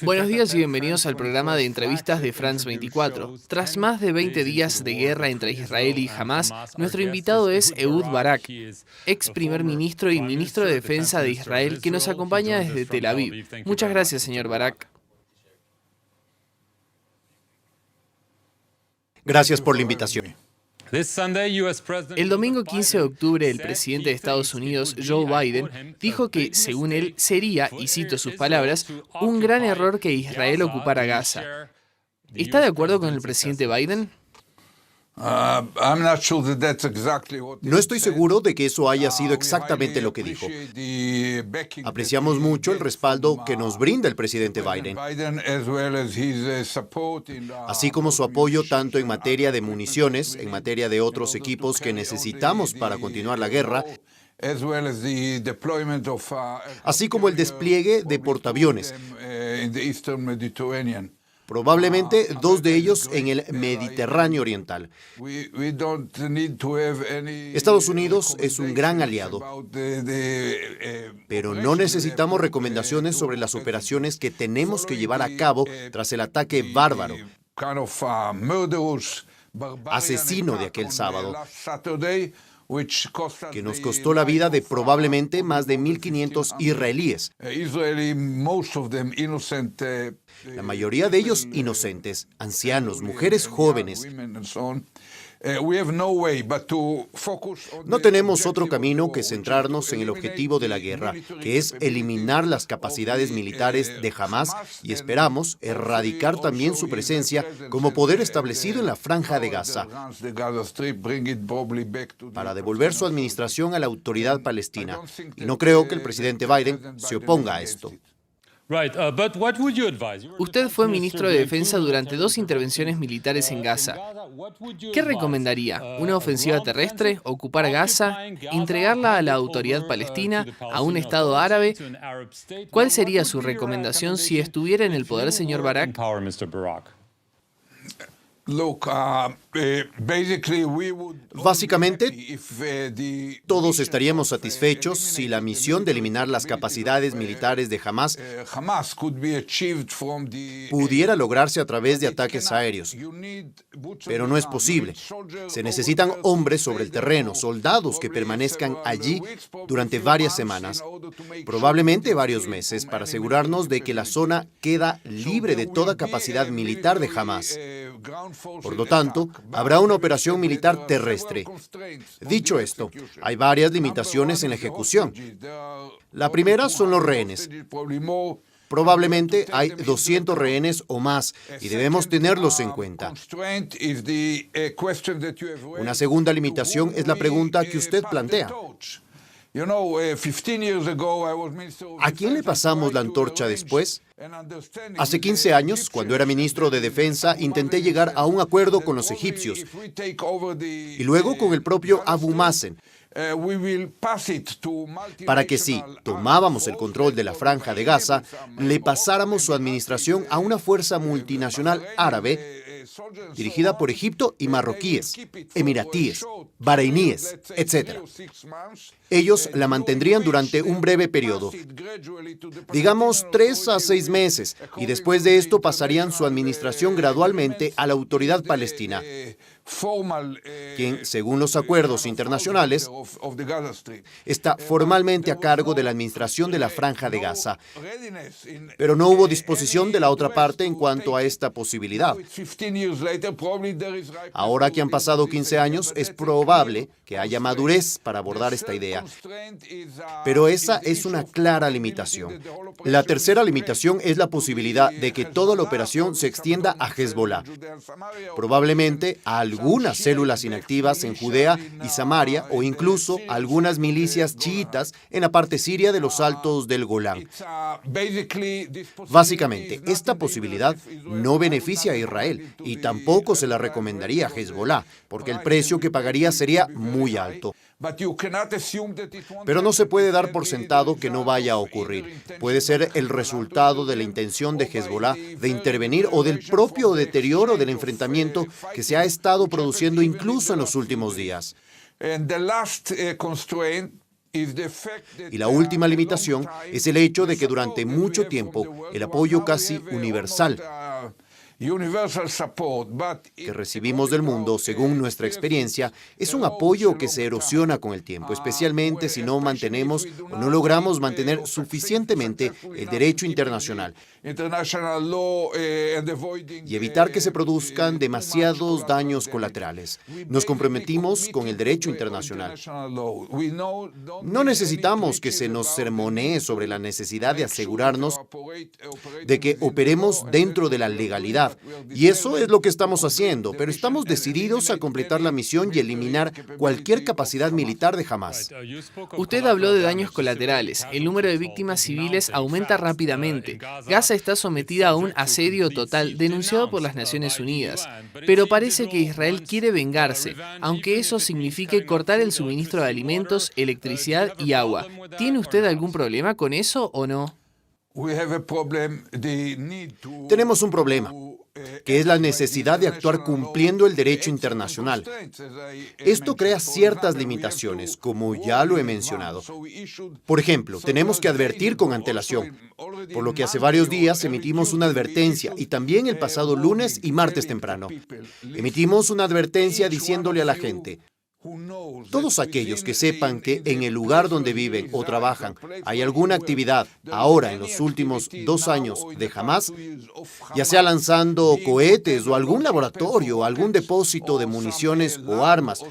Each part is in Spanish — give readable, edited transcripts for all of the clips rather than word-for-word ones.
Buenos días y bienvenidos al programa de entrevistas de France 24. Tras más de 20 días de guerra entre Israel y Hamás, nuestro invitado es Ehud Barak, ex primer ministro y ministro de Defensa de Israel, que nos acompaña desde Tel Aviv. Muchas gracias, señor Barak. Gracias por la invitación. El domingo 15 de octubre, el presidente de Estados Unidos, Joe Biden, dijo que, según él, sería, y cito sus palabras, un gran error que Israel ocupara Gaza. ¿Está de acuerdo con el presidente Biden? No estoy seguro de que eso haya sido exactamente lo que dijo. Apreciamos mucho el respaldo que nos brinda el presidente Biden, así como su apoyo tanto en materia de municiones, en materia de otros equipos que necesitamos para continuar la guerra, así como el despliegue de portaaviones. Probablemente dos de ellos en el Mediterráneo Oriental. Estados Unidos es un gran aliado, pero no necesitamos recomendaciones sobre las operaciones que tenemos que llevar a cabo tras el ataque bárbaro, asesino de aquel sábado, que nos costó la vida de probablemente más de 1.500 israelíes. La mayoría de ellos inocentes, ancianos, mujeres jóvenes. No tenemos otro camino que centrarnos en el objetivo de la guerra, que es eliminar las capacidades militares de Hamás y esperamos erradicar también su presencia como poder establecido en la Franja de Gaza, para devolver su administración a la autoridad palestina. Y no creo que el presidente Biden se oponga a esto. Usted fue ministro de Defensa durante 2 intervenciones militares en Gaza. ¿Qué recomendaría? ¿Una ofensiva terrestre? ¿Ocupar Gaza? ¿Entregarla a la autoridad palestina? ¿A un Estado árabe? ¿Cuál sería su recomendación si estuviera en el poder, señor Barak? Básicamente, todos estaríamos satisfechos si la misión de eliminar las capacidades militares de Hamás pudiera lograrse a través de ataques aéreos. Pero no es posible. Se necesitan hombres sobre el terreno, soldados que permanezcan allí durante varias semanas, probablemente varios meses, para asegurarnos de que la zona queda libre de toda capacidad militar de Hamás. Por lo tanto, habrá una operación militar terrestre. Dicho esto, hay varias limitaciones en la ejecución. La primera son los rehenes. Probablemente hay 200 rehenes o más y debemos tenerlos en cuenta. Una segunda limitación es la pregunta que usted plantea. ¿A quién le pasamos la antorcha después? Hace 15 años, cuando era ministro de Defensa, intenté llegar a un acuerdo con los egipcios y luego con el propio Abu Mazen, para que si tomábamos el control de la Franja de Gaza, le pasáramos su administración a una fuerza multinacional árabe dirigida por Egipto y marroquíes, emiratíes, bareiníes, etc. Ellos la mantendrían durante un breve periodo, digamos 3 a 6 meses, y después de esto pasarían su administración gradualmente a la autoridad palestina, quien, según los acuerdos internacionales, está formalmente a cargo de la administración de la Franja de Gaza. Pero no hubo disposición de la otra parte en cuanto a esta posibilidad. Ahora que han pasado 15 años, es probable que haya madurez para abordar esta idea. Pero esa es una clara limitación. La tercera limitación es la posibilidad de que toda la operación se extienda a Hezbollah, probablemente a algunas células inactivas en Judea y Samaria o incluso a algunas milicias chiitas en la parte siria de los Altos del Golán. Básicamente, esta posibilidad no beneficia a Israel y tampoco se la recomendaría a Hezbollah, porque el precio que pagaría sería muy alto. Pero no se puede dar por sentado que no vaya a ocurrir. Puede ser el resultado de la intención de Hezbollah de intervenir o del propio deterioro del enfrentamiento que se ha estado produciendo incluso en los últimos días. Y la última limitación es el hecho de que durante mucho tiempo el apoyo casi universal que recibimos del mundo, según nuestra experiencia, es un apoyo que se erosiona con el tiempo, especialmente si no mantenemos o no logramos mantener suficientemente el derecho internacional y evitar que se produzcan demasiados daños colaterales. Nos comprometimos con el derecho internacional. No necesitamos que se nos sermonee sobre la necesidad de asegurarnos de que operemos dentro de la legalidad. Y eso es lo que estamos haciendo, pero estamos decididos a completar la misión y eliminar cualquier capacidad militar de Hamás. Usted habló de daños colaterales. El número de víctimas civiles aumenta rápidamente. Gaza está sometida a un asedio total denunciado por las Naciones Unidas. Pero parece que Israel quiere vengarse, aunque eso signifique cortar el suministro de alimentos, electricidad y agua. ¿Tiene usted algún problema con eso o no? Tenemos un problema, que es la necesidad de actuar cumpliendo el derecho internacional. Esto crea ciertas limitaciones, como ya lo he mencionado. Por ejemplo, tenemos que advertir con antelación, por lo que hace varios días emitimos una advertencia, y también el pasado lunes y martes temprano. Emitimos una advertencia diciéndole a la gente: todos aquellos que sepan que en el lugar donde viven o trabajan hay alguna actividad ahora en los últimos 2 años de Hamás, ya sea lanzando cohetes o algún laboratorio, algún depósito de municiones o armas,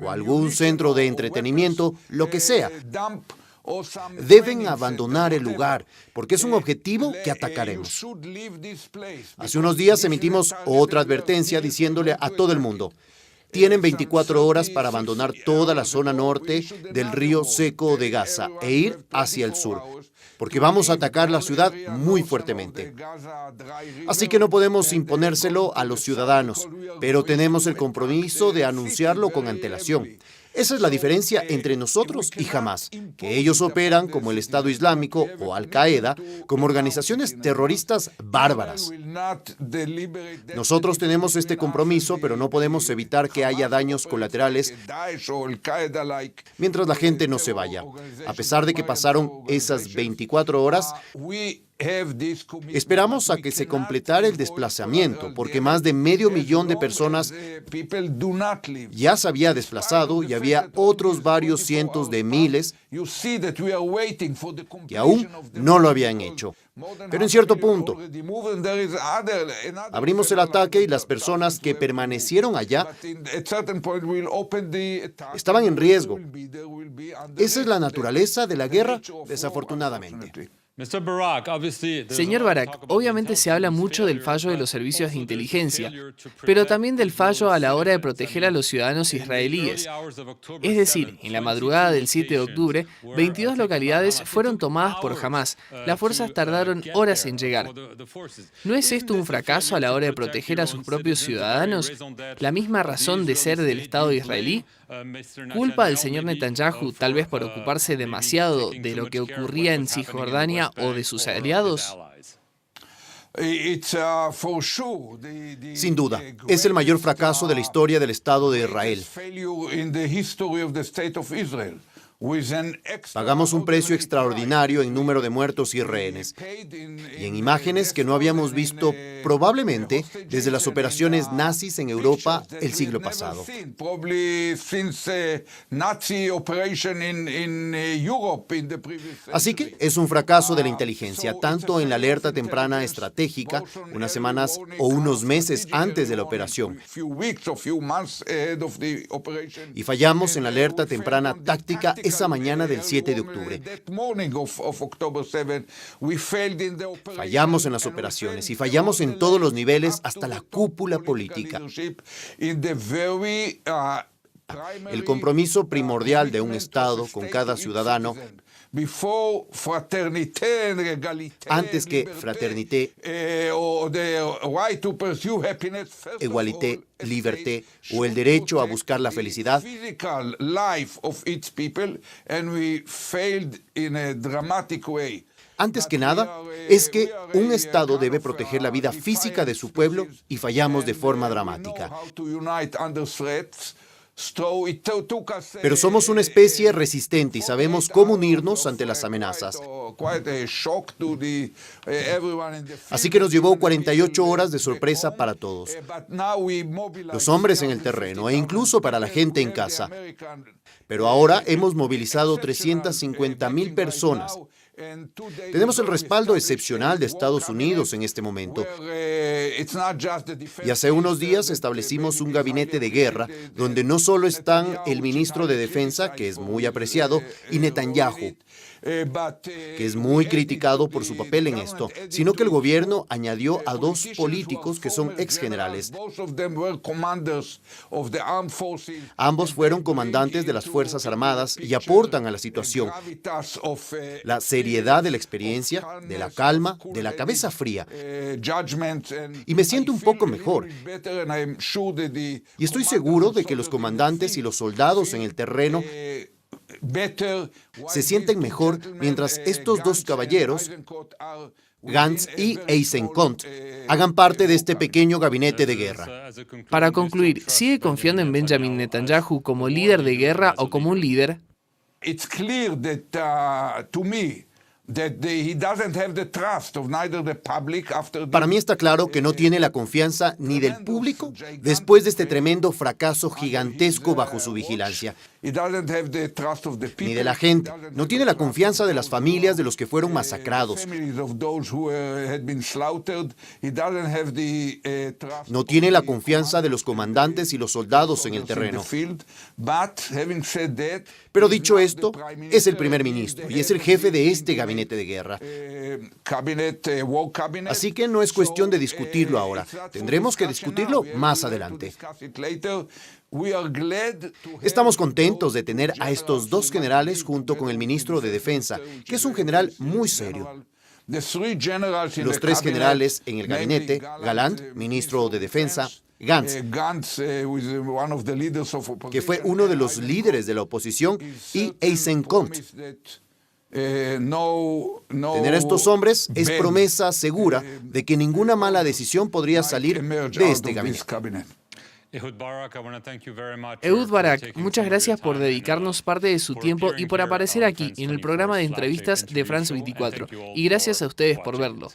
o algún centro de entretenimiento, lo que sea, deben abandonar el lugar, porque es un objetivo que atacaremos. Hace unos días emitimos otra advertencia diciéndole a todo el mundo: tienen 24 horas para abandonar toda la zona norte del río seco de Gaza e ir hacia el sur, porque vamos a atacar la ciudad muy fuertemente. Así que no podemos imponérselo a los ciudadanos, pero tenemos el compromiso de anunciarlo con antelación. Esa es la diferencia entre nosotros y Hamás, que ellos operan como el Estado Islámico o Al-Qaeda, como organizaciones terroristas bárbaras. Nosotros tenemos este compromiso, pero no podemos evitar que haya daños colaterales mientras la gente no se vaya. A pesar de que pasaron esas 24 horas, esperamos a que se completara el desplazamiento, porque más de 500,000 de personas ya se había desplazado y había otros varios cientos de miles que aún no lo habían hecho. Pero en cierto punto, abrimos el ataque y las personas que permanecieron allá estaban en riesgo. Esa es la naturaleza de la guerra, desafortunadamente. Señor Barak, obviamente se habla mucho del fallo de los servicios de inteligencia, pero también del fallo a la hora de proteger a los ciudadanos israelíes. Es decir, en la madrugada del 7 de octubre, 22 localidades fueron tomadas por Hamás. Las fuerzas tardaron horas en llegar. ¿No es esto un fracaso a la hora de proteger a sus propios ciudadanos? ¿La misma razón de ser del Estado israelí? ¿Culpa del señor Netanyahu tal vez por ocuparse demasiado de lo que ocurría en Cisjordania o de sus aliados? Sin duda, es el mayor fracaso de la historia del Estado de Israel. Pagamos un precio extraordinario en número de muertos y rehenes, y en imágenes que no habíamos visto probablemente desde las operaciones nazis en Europa el siglo pasado. Así que es un fracaso de la inteligencia, tanto en la alerta temprana estratégica, unas semanas o unos meses antes de la operación, y fallamos en la alerta temprana táctica esa mañana del 7 de octubre. Fallamos en las operaciones y fallamos en todos los niveles hasta la cúpula política. El compromiso primordial de un Estado con cada ciudadano, antes que fraternité, égalité, liberté o el derecho a buscar la felicidad, antes que nada, es que un Estado debe proteger la vida física de su pueblo y fallamos de forma dramática. Pero somos una especie resistente y sabemos cómo unirnos ante las amenazas. Así que nos llevó 48 horas de sorpresa para todos, los hombres en el terreno e incluso para la gente en casa. Pero ahora hemos movilizado 350,000 personas. Tenemos el respaldo excepcional de Estados Unidos en este momento. Y hace unos días establecimos un gabinete de guerra donde no solo están el ministro de Defensa, que es muy apreciado, y Netanyahu, que es muy criticado por su papel en esto, sino que el gobierno añadió a 2 políticos que son exgenerales. Ambos fueron comandantes de las Fuerzas Armadas y aportan a la situación. La seriedad de la experiencia, de la calma, de la cabeza fría. Y me siento un poco mejor. Y estoy seguro de que los comandantes y los soldados en el terreno se sienten mejor mientras estos 2 caballeros, Gantz y Eisenkot, hagan parte de este pequeño gabinete de guerra. Para concluir, ¿sigue confiando en Benjamin Netanyahu como líder de guerra o como un líder? Para mí está claro que no tiene la confianza ni del público después de este tremendo fracaso gigantesco bajo su vigilancia, ni de la gente. No tiene la confianza de las familias de los que fueron masacrados. No tiene la confianza de los comandantes y los soldados en el terreno. Pero dicho esto, es el primer ministro y es el jefe de este gabinete de guerra. Así que no es cuestión de discutirlo ahora. Tendremos que discutirlo más adelante. Estamos contentos de tener a estos 2 generales junto con el ministro de Defensa, que es un general muy serio. Los 3 generales en el gabinete, Gallant, ministro de Defensa, Gantz, que fue uno de los líderes de la oposición, y Eisenkot. Tener a estos hombres es promesa segura de que ninguna mala decisión podría salir de este gabinete. Ehud Barak, muchas gracias por dedicarnos parte de su tiempo y por aparecer aquí en el programa de entrevistas de France 24. Y gracias a ustedes por verlo.